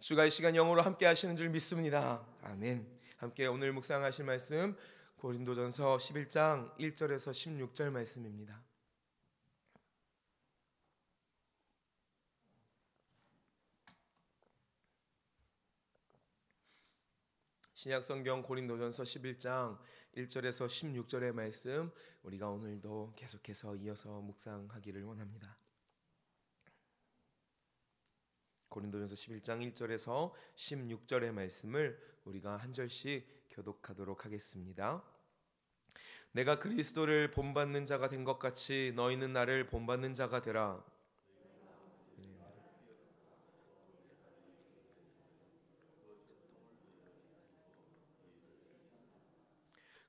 주가 이 시간 영어로 함께 하시는 줄 믿습니다. 아멘. 함께 오늘 묵상하실 말씀 고린도전서 11장 1절에서 16절 말씀입니다. 신약성경 고린도전서 11장 1절에서 16절의 말씀, 우리가 오늘도 계속해서 이어서 묵상하기를 원합니다. 고린도전서 11장 1절에서 16절의 말씀을 우리가 한 절씩 교독하도록 하겠습니다. 내가 그리스도를 본받는 자가 된 것 같이 너희는 나를 본받는 자가 되라.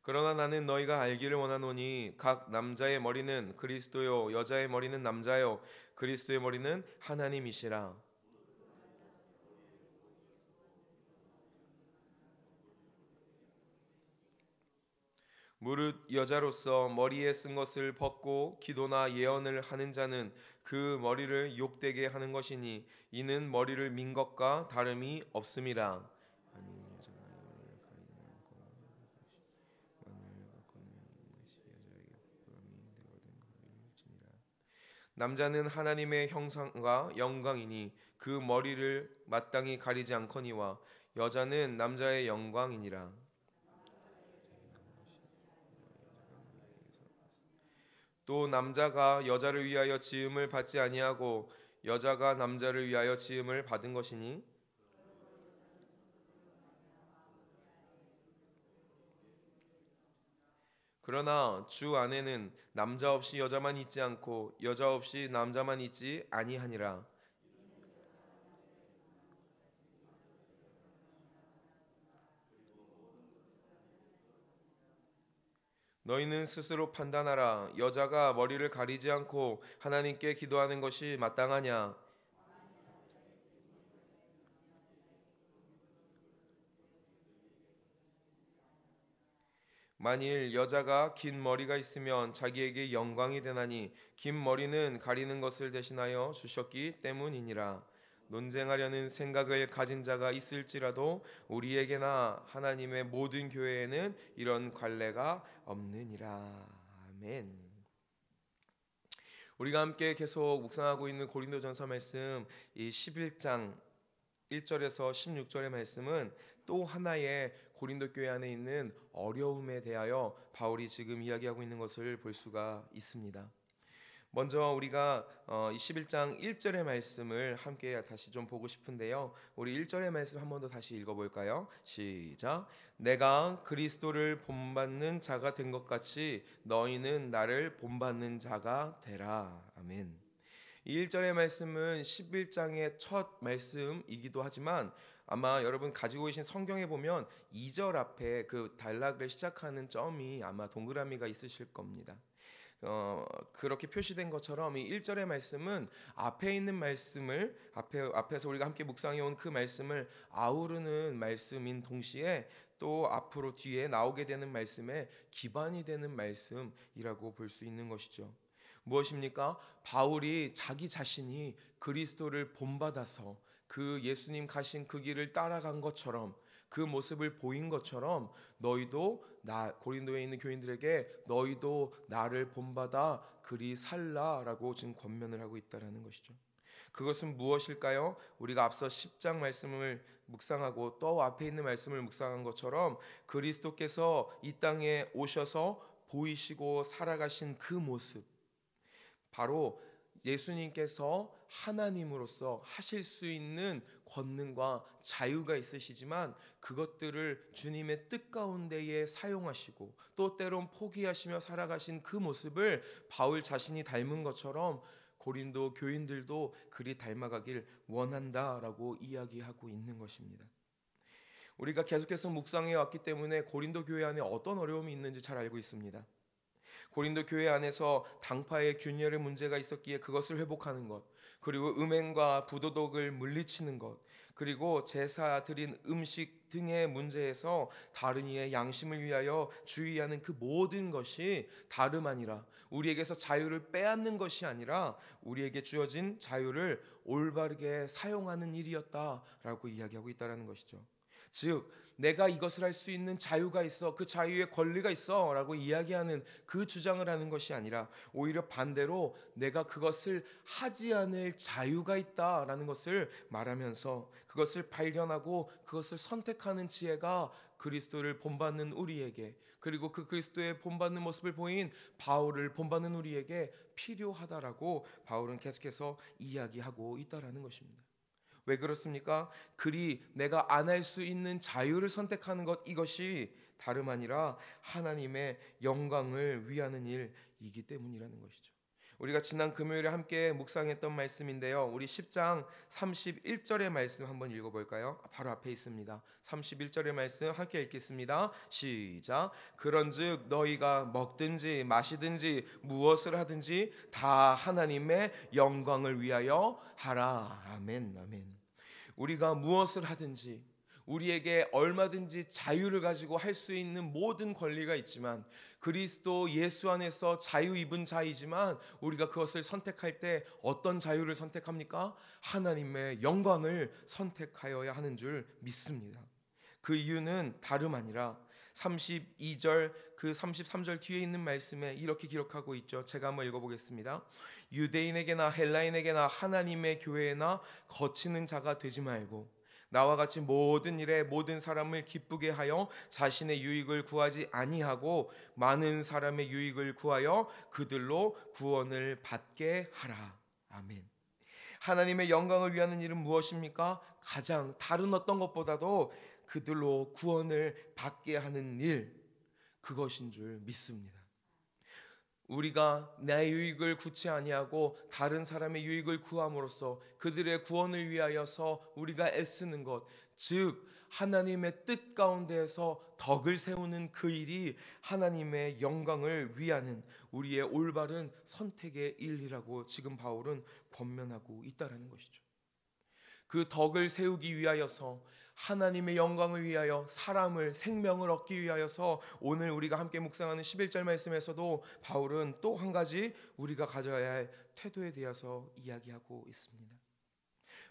그러나 나는 너희가 알기를 원하노니 각 남자의 머리는 그리스도요 여자의 머리는 남자요 그리스도의 머리는 하나님이시라. 무릇 여자로서 머리에 쓴 것을 벗고 기도나 예언을 하는 자는 그 머리를 욕되게 하는 것이니 이는 머리를 민 것과 다름이 없음이라. 남자는 하나님의 형상과 영광이니 그 머리를 마땅히 가리지 않거니와 여자는 남자의 영광이니라. 또 남자가 여자를 위하여 지음을 받지 아니하고 여자가 남자를 위하여 지음을 받은 것이니 그러나 주 안에는 남자 없이 여자만 있지 않고 여자 없이 남자만 있지 아니하니라. 너희는 스스로 판단하라. 여자가 머리를 가리지 않고 하나님께 기도하는 것이 마땅하냐? 만일 여자가 긴 머리가 있으면 자기에게 영광이 되나니 긴 머리는 가리는 것을 대신하여 주셨기 때문이니라. 논쟁하려는 생각을 가진 자가 있을지라도 우리에게나 하나님의 모든 교회에는 이런 관례가 없느니라. 아멘. 우리가 함께 계속 묵상하고 있는 고린도전서 말씀 이 11장 1절에서 16절의 말씀은 또 하나의 고린도 교회 안에 있는 어려움에 대하여 바울이 지금 이야기하고 있는 것을 볼 수가 있습니다. 먼저 우리가 이 11장 1절의 말씀을 함께 다시 좀 보고 싶은데요. 우리 1절의 말씀 한 번 더 다시 읽어볼까요? 시작. 내가 그리스도를 본받는 자가 된 것 같이 너희는 나를 본받는 자가 되라. 아멘. 이 1절의 말씀은 11장의 첫 말씀이기도 하지만 아마 여러분 가지고 계신 성경에 보면 2절 앞에 그 단락을 시작하는 점이 아마 동그라미가 있으실 겁니다. 그렇게 표시된 것처럼 이 1절의 말씀은 앞에 있는 말씀을 앞에서 우리가 함께 묵상해 온 그 말씀을 아우르는 말씀인 동시에 또 앞으로 뒤에 나오게 되는 말씀의 기반이 되는 말씀이라고 볼 수 있는 것이죠. 무엇입니까? 바울이 자기 자신이 그리스도를 본받아서 그 예수님 가신 그 길을 따라간 것처럼 그 모습을 보인 것처럼 너희도 고린도에 있는 교인들에게 너희도 나를 본받아 그리 살라라고 지금 권면을 하고 있다라는 것이죠. 그것은 무엇일까요? 우리가 앞서 10장 말씀을 묵상하고 또 앞에 있는 말씀을 묵상한 것처럼 그리스도께서 이 땅에 오셔서 보이시고 살아가신 그 모습, 바로 예수님께서 하나님으로서 하실 수 있는 권능과 자유가 있으시지만 그것들을 주님의 뜻 가운데에 사용하시고 또 때론 포기하시며 살아가신 그 모습을 바울 자신이 닮은 것처럼 고린도 교인들도 그리 닮아가길 원한다라고 이야기하고 있는 것입니다. 우리가 계속해서 묵상해 왔기 때문에 고린도 교회 안에 어떤 어려움이 있는지 잘 알고 있습니다. 고린도 교회 안에서 당파의 균열의 문제가 있었기에 그것을 회복하는 것, 그리고 음행과 부도덕을 물리치는 것, 그리고 제사 드린 음식 등의 문제에서 다른 이의 양심을 위하여 주의하는 그 모든 것이 다름 아니라 우리에게서 자유를 빼앗는 것이 아니라 우리에게 주어진 자유를 올바르게 사용하는 일이었다라고 이야기하고 있다는 것이죠. 즉 내가 이것을 할 수 있는 자유가 있어, 그 자유의 권리가 있어 라고 이야기하는 그 주장을 하는 것이 아니라 오히려 반대로 내가 그것을 하지 않을 자유가 있다라는 것을 말하면서 그것을 발견하고 그것을 선택하는 지혜가 그리스도를 본받는 우리에게, 그리고 그 그리스도의 본받는 모습을 보인 바울을 본받는 우리에게 필요하다라고 바울은 계속해서 이야기하고 있다라는 것입니다. 왜 그렇습니까? 그리 내가 안 할 수 있는 자유를 선택하는 것, 이것이 다름 아니라 하나님의 영광을 위하는 일이기 때문이라는 것이죠. 우리가 지난 금요일에 함께 묵상했던 말씀인데요, 우리 10장 31절의 말씀 한번 읽어볼까요? 바로 앞에 있습니다. 31절의 말씀 함께 읽겠습니다. 시작. 그런즉 너희가 먹든지 마시든지 무엇을 하든지 다 하나님의 영광을 위하여 하라. 아멘, 아멘. 우리가 무엇을 하든지 우리에게 얼마든지 자유를 가지고 할 수 있는 모든 권리가 있지만, 그리스도 예수 안에서 자유 입은 자이지만 우리가 그것을 선택할 때 어떤 자유를 선택합니까? 하나님의 영광을 선택하여야 하는 줄 믿습니다. 그 이유는 다름 아니라 32절 그 33절 뒤에 있는 말씀에 이렇게 기록하고 있죠. 제가 한번 읽어보겠습니다. 유대인에게나 헬라인에게나 하나님의 교회에나 거치는 자가 되지 말고 나와 같이 모든 일에 모든 사람을 기쁘게 하여 자신의 유익을 구하지 아니하고 많은 사람의 유익을 구하여 그들로 구원을 받게 하라. 아멘. 하나님의 영광을 위하는 일은 무엇입니까? 가장 다른 어떤 것보다도 그들로 구원을 받게 하는 일, 그것인 줄 믿습니다. 우리가 내 유익을 구치 아니하고 다른 사람의 유익을 구함으로써 그들의 구원을 위하여서 우리가 애쓰는 것, 즉 하나님의 뜻 가운데에서 덕을 세우는 그 일이 하나님의 영광을 위하는 우리의 올바른 선택의 일이라고 지금 바울은 권면하고 있다는 것이죠. 그 덕을 세우기 위하여서, 하나님의 영광을 위하여, 사람을, 생명을 얻기 위하여서 오늘 우리가 함께 묵상하는 11절 말씀에서도 바울은 또 한 가지 우리가 가져야 할 태도에 대해서 이야기하고 있습니다.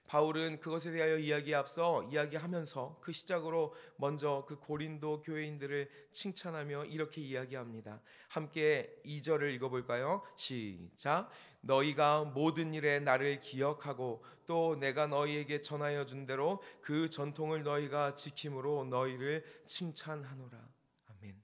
바울은 그것에 대하여 이야기하면서 그 시작으로 먼저 그 고린도 교회인들을 칭찬하며 이렇게 이야기합니다. 함께 2절을 읽어볼까요? 시작. 너희가 모든 일에 나를 기억하고 또 내가 너희에게 전하여 준 대로 그 전통을 너희가 지킴으로 너희를 칭찬하노라. 아멘.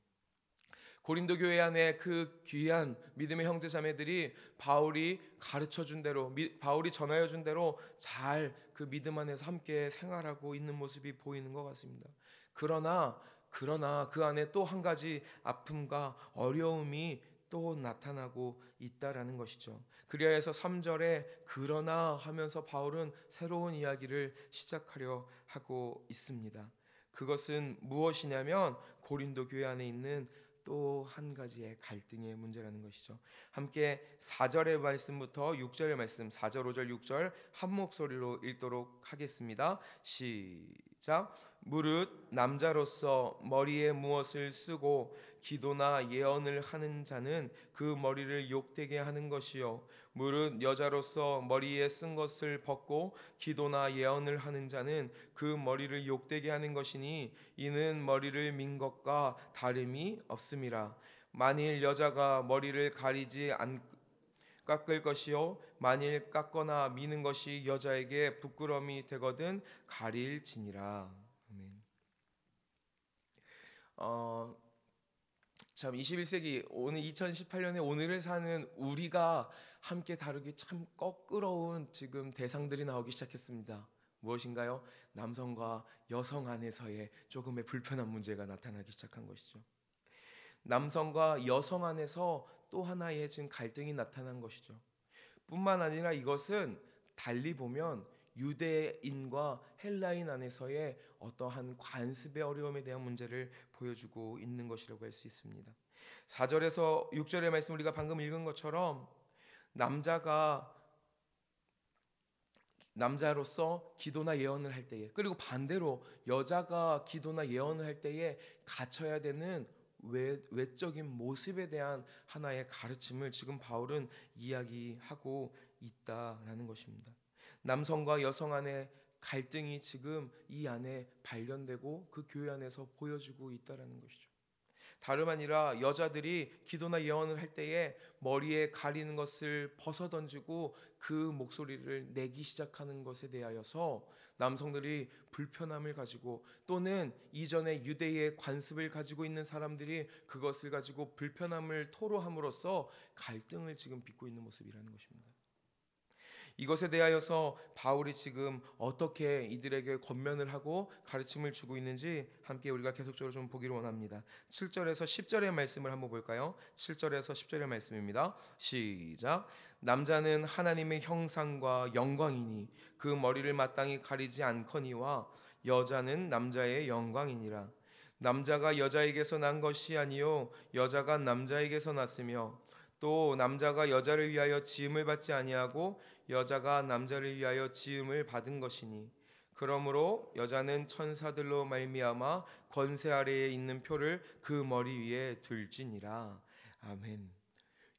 고린도 교회 안에 그 귀한 믿음의 형제 자매들이 바울이 가르쳐 준 대로, 바울이 전하여 준 대로 잘 그 믿음 안에서 함께 생활하고 있는 모습이 보이는 것 같습니다. 그러나 그 안에 또 한 가지 아픔과 어려움이 또 나타나고 있다라는 것이죠. 그리하여서 3절에 그러나 하면서 바울은 새로운 이야기를 시작하려 하고 있습니다. 그것은 무엇이냐면 고린도 교회 안에 있는 또 한 가지의 갈등의 문제라는 것이죠. 함께 4절의 말씀부터 6절의 말씀, 4절, 5절, 6절 한 목소리로 읽도록 하겠습니다. 시작. 무릇 남자로서 머리에 무엇을 쓰고 기도나 예언을 하는 자는 그 머리를 욕되게 하는 것이요, 무릇 여자로서 머리에 쓴 것을 벗고 기도나 예언을 하는 자는 그 머리를 욕되게 하는 것이니 이는 머리를 민 것과 다름이 없음이라. 만일 여자가 머리를 가리지 깎을 것이요 만일 깎거나 미는 것이 여자에게 부끄러움이 되거든 가릴지니라. 아멘. 참 21세기 오늘 2018년에 오늘을 사는 우리가 함께 다루기 참 거꾸러운 지금 대상들이 나오기 시작했습니다. 무엇인가요? 남성과 여성 안에서의 조금의 불편한 문제가 나타나기 시작한 것이죠. 남성과 여성 안에서 또 하나의 지금 갈등이 나타난 것이죠. 뿐만 아니라 이것은 달리 보면 유대인과 헬라인 안에서의 어떠한 관습의 어려움에 대한 문제를 보여주고 있는 것이라고 할 수 있습니다. 4절에서 6절의 말씀 우리가 방금 읽은 것처럼 남자가 남자로서 기도나 예언을 할 때에, 그리고 반대로 여자가 기도나 예언을 할 때에 갖춰야 되는 외적인 모습에 대한 하나의 가르침을 지금 바울은 이야기하고 있다라는 것입니다. 남성과 여성 안에 갈등이 지금 이 안에 발견되고 그 교회 안에서 보여지고 있다라는 것이죠. 다름 아니라 여자들이 기도나 예언을 할 때에 머리에 가리는 것을 벗어 던지고 그 목소리를 내기 시작하는 것에 대하여서 남성들이 불편함을 가지고, 또는 이전에 유대의 관습을 가지고 있는 사람들이 그것을 가지고 불편함을 토로함으로써 갈등을 지금 빚고 있는 모습이라는 것입니다. 이것에 대하여서 바울이 지금 어떻게 이들에게 권면을 하고 가르침을 주고 있는지 함께 우리가 계속적으로 좀 보기를 원합니다. 7절에서 10절의 말씀을 한번 볼까요? 7절에서 10절의 말씀입니다. 시작. 남자는 하나님의 형상과 영광이니 그 머리를 마땅히 가리지 않거니와 여자는 남자의 영광이니라. 남자가 여자에게서 난 것이 아니요 여자가 남자에게서 났으며 또 남자가 여자를 위하여 지음을 받지 아니하고 여자가 남자를 위하여 지음을 받은 것이니 그러므로 여자는 천사들로 말미암아 권세 아래에 있는 표를 그 머리 위에 둘지니라. 아멘.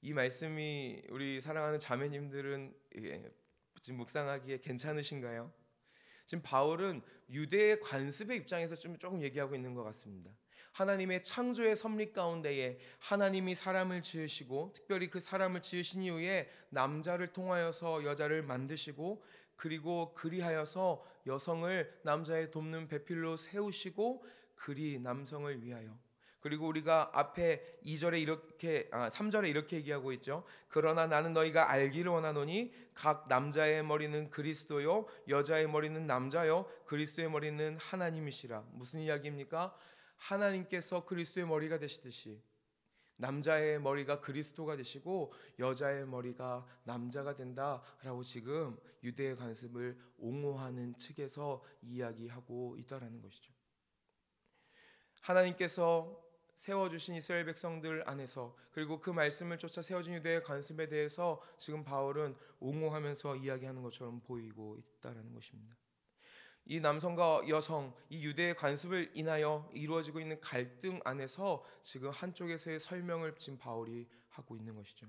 이 말씀이 우리 사랑하는 자매님들은 지금 묵상하기에 괜찮으신가요? 지금 바울은 유대의 관습의 입장에서 조금 얘기하고 있는 것 같습니다. 하나님의 창조의 섭리 가운데에 하나님이 사람을 지으시고, 특별히 그 사람을 지으신 이후에 남자를 통하여서 여자를 만드시고, 그리고 그리하여서 여성을 남자의 돕는 배필로 세우시고, 그리 남성을 위하여, 그리고 우리가 앞에 3절에 이렇게 얘기하고 있죠. 그러나 나는 너희가 알기를 원하노니 각 남자의 머리는 그리스도요 여자의 머리는 남자요 그리스도의 머리는 하나님이시라. 무슨 이야기입니까? 하나님께서 그리스도의 머리가 되시듯이 남자의 머리가 그리스도가 되시고 여자의 머리가 남자가 된다라고 지금 유대의 관습을 옹호하는 측에서 이야기하고 있다라는 것이죠. 하나님께서 세워주신 이스라엘 백성들 안에서, 그리고 그 말씀을 쫓아 세워진 유대의 관습에 대해서 지금 바울은 옹호하면서 이야기하는 것처럼 보이고 있다는 것입니다. 이 남성과 여성, 이 유대의 관습을 인하여 이루어지고 있는 갈등 안에서 지금 한쪽에서의 설명을 지금 바울이 하고 있는 것이죠.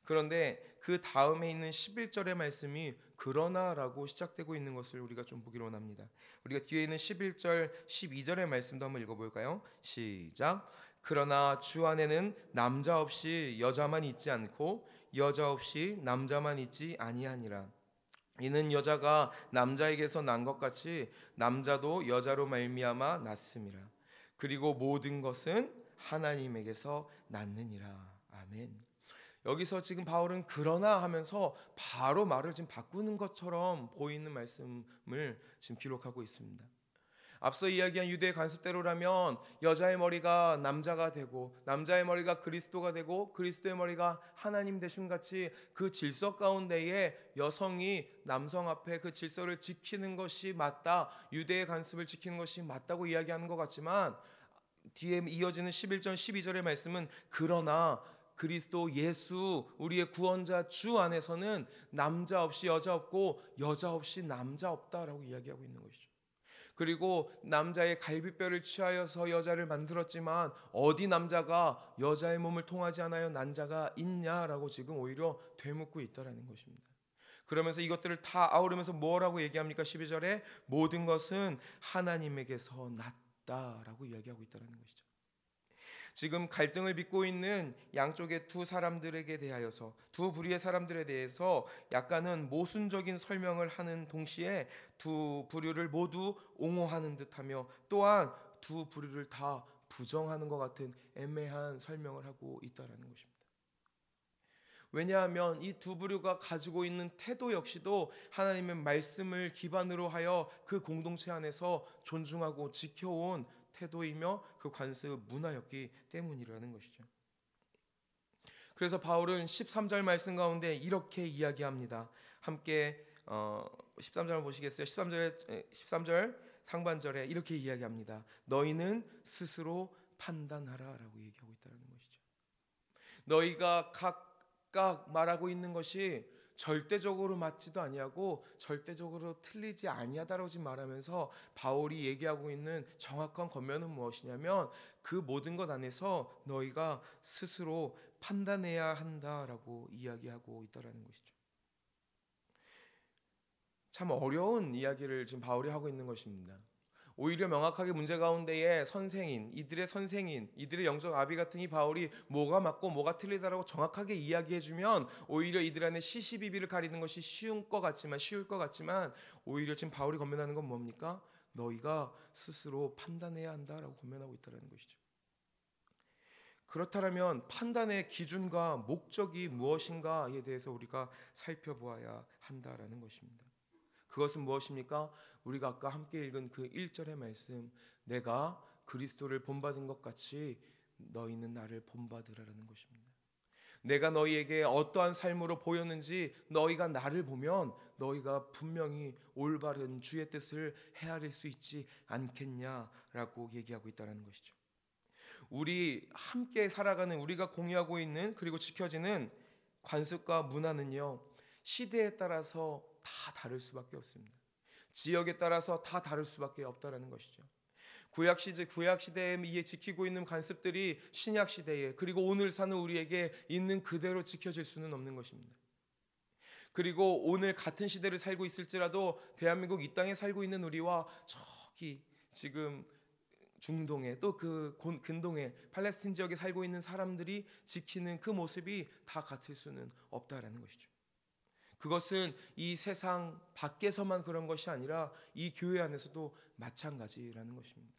그런데 그 다음에 있는 11절의 말씀이 그러나라고 시작되고 있는 것을 우리가 좀 보기로 원합니다. 우리가 뒤에 있는 11절, 12절의 말씀도 한번 읽어볼까요? 시작. 그러나 주 안에는 남자 없이 여자만 있지 않고 여자 없이 남자만 있지 아니하니라. 이는 여자가 남자에게서 난 것 같이 남자도 여자로 말미암아 났음이라. 그리고 모든 것은 하나님에게서 났느니라. 아멘. 여기서 지금 바울은 그러나 하면서 바로 말을 지금 바꾸는 것처럼 보이는 말씀을 지금 기록하고 있습니다. 앞서 이야기한 유대의 관습대로라면 여자의 머리가 남자가 되고 남자의 머리가 그리스도가 되고 그리스도의 머리가 하나님 되심 같이 그 질서 가운데에 여성이 남성 앞에 그 질서를 지키는 것이 맞다, 유대의 관습을 지키는 것이 맞다고 이야기하는 것 같지만, 뒤에 이어지는 11절 12절의 말씀은 그러나 그리스도 예수 우리의 구원자 주 안에서는 남자 없이 여자 없고 여자 없이 남자 없다라고 이야기하고 있는 것이죠. 그리고 남자의 갈비뼈를 취하여서 여자를 만들었지만 어디 남자가 여자의 몸을 통하지 않아요 난자가 있냐라고 지금 오히려 되묻고 있다라는 것입니다. 그러면서 이것들을 다 아우르면서 뭐라고 얘기합니까? 12절에 모든 것은 하나님에게서 났다라고 이야기하고 있다는 것이죠. 지금 갈등을 빚고 있는 양쪽의 두 사람들에게 대하여서, 두 부류의 사람들에 대해서 약간은 모순적인 설명을 하는 동시에 두 부류를 모두 옹호하는 듯하며 또한 두 부류를 다 부정하는 것 같은 애매한 설명을 하고 있다는 것입니다. 왜냐하면 이 두 부류가 가지고 있는 태도 역시도 하나님의 말씀을 기반으로 하여 그 공동체 안에서 존중하고 지켜온 태도이며 그 관습 문화였기 때문이라는 것이죠. 그래서 바울은 13절 말씀 가운데 이렇게 이야기합니다. 함께 13절 보시겠어요? 13절 상반절에 이렇게 이야기합니다. 너희는 스스로 판단하라라고 얘기하고 있다는 것이죠. 너희가 각각 말하고 있는 것이 절대적으로 맞지도 아니하고 절대적으로 틀리지 아니하다라고 지금 말하면서 바울이 얘기하고 있는 정확한 권면은 무엇이냐면 그 모든 것 안에서 너희가 스스로 판단해야 한다라고 이야기하고 있다라는 것이죠. 참 어려운 이야기를 지금 바울이 하고 있는 것입니다. 오히려 명확하게 문제 가운데에 이들의 이들의 영적 아비 같은 이 바울이 뭐가 맞고 뭐가 틀리다라고 정확하게 이야기해주면 오히려 이들 안에 시시비비를 가리는 것이 쉬울 것 같지만 오히려 지금 바울이 권면하는 건 뭡니까? 너희가 스스로 판단해야 한다라고 권면하고 있다는 것이죠. 그렇다면 판단의 기준과 목적이 무엇인가에 대해서 우리가 살펴보아야 한다라는 것입니다. 그것은 무엇입니까? 우리가 아까 함께 읽은 그 1절의 말씀, 내가 그리스도를 본받은 것 같이 너희는 나를 본받으라라는 것입니다. 내가 너희에게 어떠한 삶으로 보였는지 너희가 나를 보면 너희가 분명히 올바른 주의 뜻을 헤아릴 수 있지 않겠냐라고 얘기하고 있다는 것이죠. 우리 함께 살아가는, 우리가 공유하고 있는 그리고 지켜지는 관습과 문화는요, 시대에 따라서 다 다를 수밖에 없습니다. 지역에 따라서 다 다를 수밖에 없다라는 것이죠. 구약 시대에 지키고 있는 관습들이 신약 시대에 그리고 오늘 사는 우리에게 있는 그대로 지켜질 수는 없는 것입니다. 그리고 오늘 같은 시대를 살고 있을지라도 대한민국 이 땅에 살고 있는 우리와 저기 지금 중동에 또 그 근동에 팔레스틴 지역에 살고 있는 사람들이 지키는 그 모습이 다 같을 수는 없다라는 것이죠. 그것은 이 세상 밖에서만 그런 것이 아니라 이 교회 안에서도 마찬가지라는 것입니다.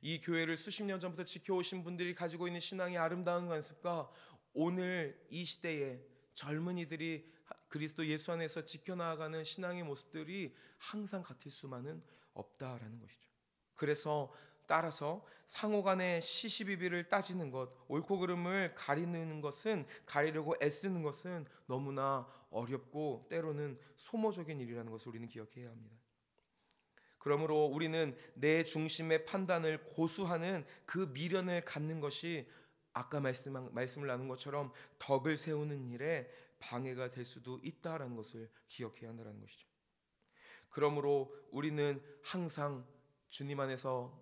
이 교회를 수십 년 전부터 지켜오신 분들이 가지고 있는 신앙의 아름다운 관습과 오늘 이 시대의 젊은이들이 그리스도 예수 안에서 지켜나가는 신앙의 모습들이 항상 같을 수만은 없다라는 것이죠. 그래서 따라서 상호간의 시시비비를 따지는 것, 옳고 그름을 가리려고 애쓰는 것은 너무나 어렵고 때로는 소모적인 일이라는 것을 우리는 기억해야 합니다. 그러므로 우리는 내 중심의 판단을 고수하는 그 미련을 갖는 것이 아까 말씀을 나눈 것처럼 덕을 세우는 일에 방해가 될 수도 있다라는 것을 기억해야 한다는 것이죠. 그러므로 우리는 항상 주님 안에서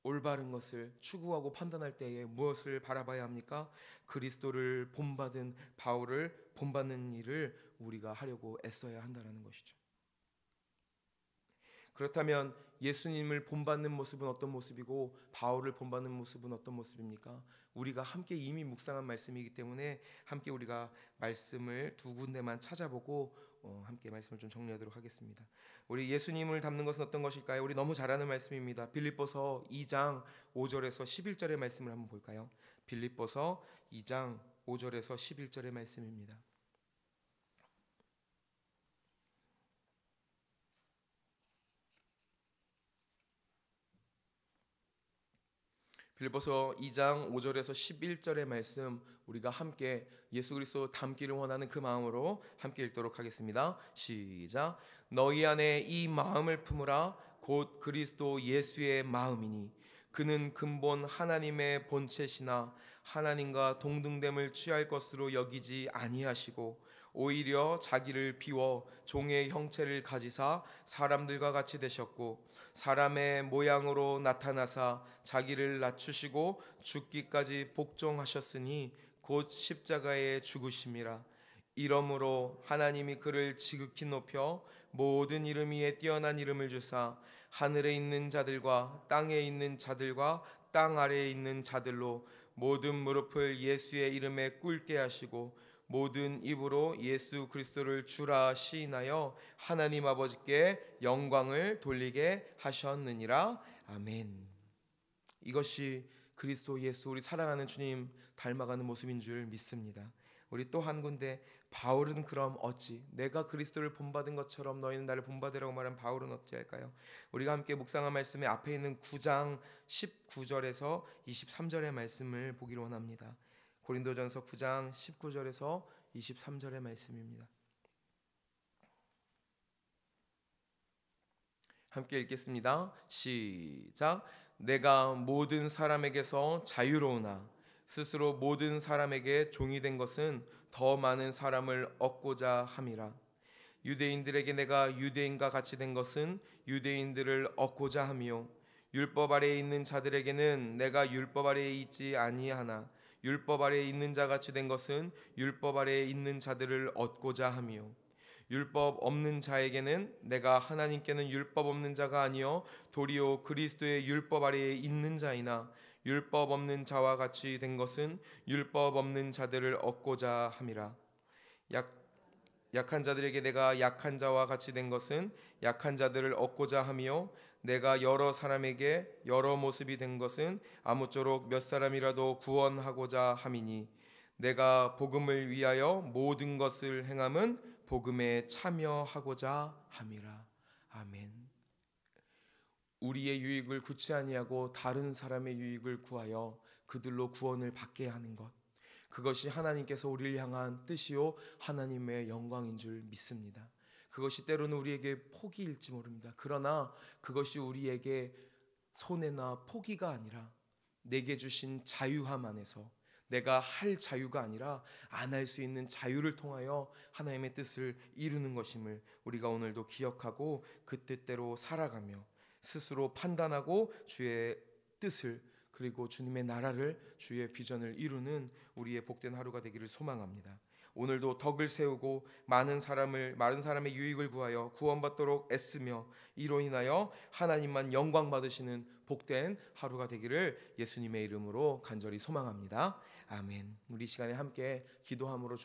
올바른 것을 추구하고 판단할 때에 무엇을 바라봐야 합니까? 그리스도를 본받은 바울을 본받는 일을 우리가 하려고 애써야 한다는 것이죠. 그렇다면 예수님을 본받는 모습은 어떤 모습이고 바울을 본받는 모습은 어떤 모습입니까? 우리가 함께 이미 묵상한 말씀이기 때문에 함께 우리가 말씀을 두 군데만 찾아보고 함께 말씀을 좀 정리하도록 하겠습니다. 우리 예수님을 닮는 것은 어떤 것일까요? 우리 너무 잘 아는 말씀입니다. 빌립보서 2장 5절에서 11절의 말씀을 한번 볼까요? 빌립보서 2장 5절에서 11절의 말씀입니다. 빌립보서 2장 5절에서 11절의 말씀 우리가 함께 예수 그리스도 닮기를 원하는 그 마음으로 함께 읽도록 하겠습니다. 시작. 너희 안에 이 마음을 품으라. 곧 그리스도 예수의 마음이니 그는 근본 하나님의 본체시나 하나님과 동등됨을 취할 것으로 여기지 아니하시고 오히려 자기를 비워 종의 형체를 가지사 사람들과 같이 되셨고 사람의 모양으로 나타나사 자기를 낮추시고 죽기까지 복종하셨으니 곧 십자가에 죽으심이라. 이러므로 하나님이 그를 지극히 높여 모든 이름 위에 뛰어난 이름을 주사 하늘에 있는 자들과 땅에 있는 자들과 땅 아래에 있는 자들로 모든 무릎을 예수의 이름에 꿇게 하시고 모든 입으로 예수 그리스도를 주라 시인하여 하나님 아버지께 영광을 돌리게 하셨느니라. 아멘. 이것이 그리스도 예수 우리 사랑하는 주님 닮아가는 모습인 줄 믿습니다. 우리 또 한 군데 바울은 그럼 어찌 내가 그리스도를 본받은 것처럼 너희는 나를 본받으라고 말한 바울은 어찌할까요? 우리가 함께 묵상한 말씀의 앞에 있는 9장 19절에서 23절의 말씀을 보기를 원합니다. 고린도전서 9장 19절에서 23절의 말씀입니다. 함께 읽겠습니다. 시작. 내가 모든 사람에게서 자유로우나 스스로 모든 사람에게 종이 된 것은 더 많은 사람을 얻고자 함이라. 유대인들에게 내가 유대인과 같이 된 것은 유대인들을 얻고자 함이요 율법 아래에 있는 자들에게는 내가 율법 아래에 있지 아니하나 율법 아래에 있는 자 같이 된 것은 율법 아래에 있는 자들을 얻고자 함이요 율법 없는 자에게는 내가 하나님께는 율법 없는 자가 아니요 도리어 그리스도의 율법 아래에 있는 자이나 율법 없는 자와 같이 된 것은 율법 없는 자들을 얻고자 함이라. 약한 자들에게 내가 약한 자와 같이 된 것은 약한 자들을 얻고자 하며 내가 여러 사람에게 여러 모습이 된 것은 아무쪼록 몇 사람이라도 구원하고자 함이니 내가 복음을 위하여 모든 것을 행함은 복음에 참여하고자 함이라. 아멘. 우리의 유익을 구치 아니하고 다른 사람의 유익을 구하여 그들로 구원을 받게 하는 것, 그것이 하나님께서 우리를 향한 뜻이요 하나님의 영광인 줄 믿습니다. 그것이 때로는 우리에게 포기일지 모릅니다. 그러나 그것이 우리에게 손해나 포기가 아니라 내게 주신 자유함 안에서 내가 할 자유가 아니라 안 할 수 있는 자유를 통하여 하나님의 뜻을 이루는 것임을 우리가 오늘도 기억하고 그 뜻대로 살아가며 스스로 판단하고 주의 뜻을 그리고 주님의 나라를 주의 비전을 이루는 우리의 복된 하루가 되기를 소망합니다. 오늘도 덕을 세우고 많은 사람의 유익을 구하여 구원받도록 애쓰며 이로 인하여 하나님만 영광 받으시는 복된 하루가 되기를 예수님의 이름으로 간절히 소망합니다. 아멘. 우리 시간에 함께 기도함으로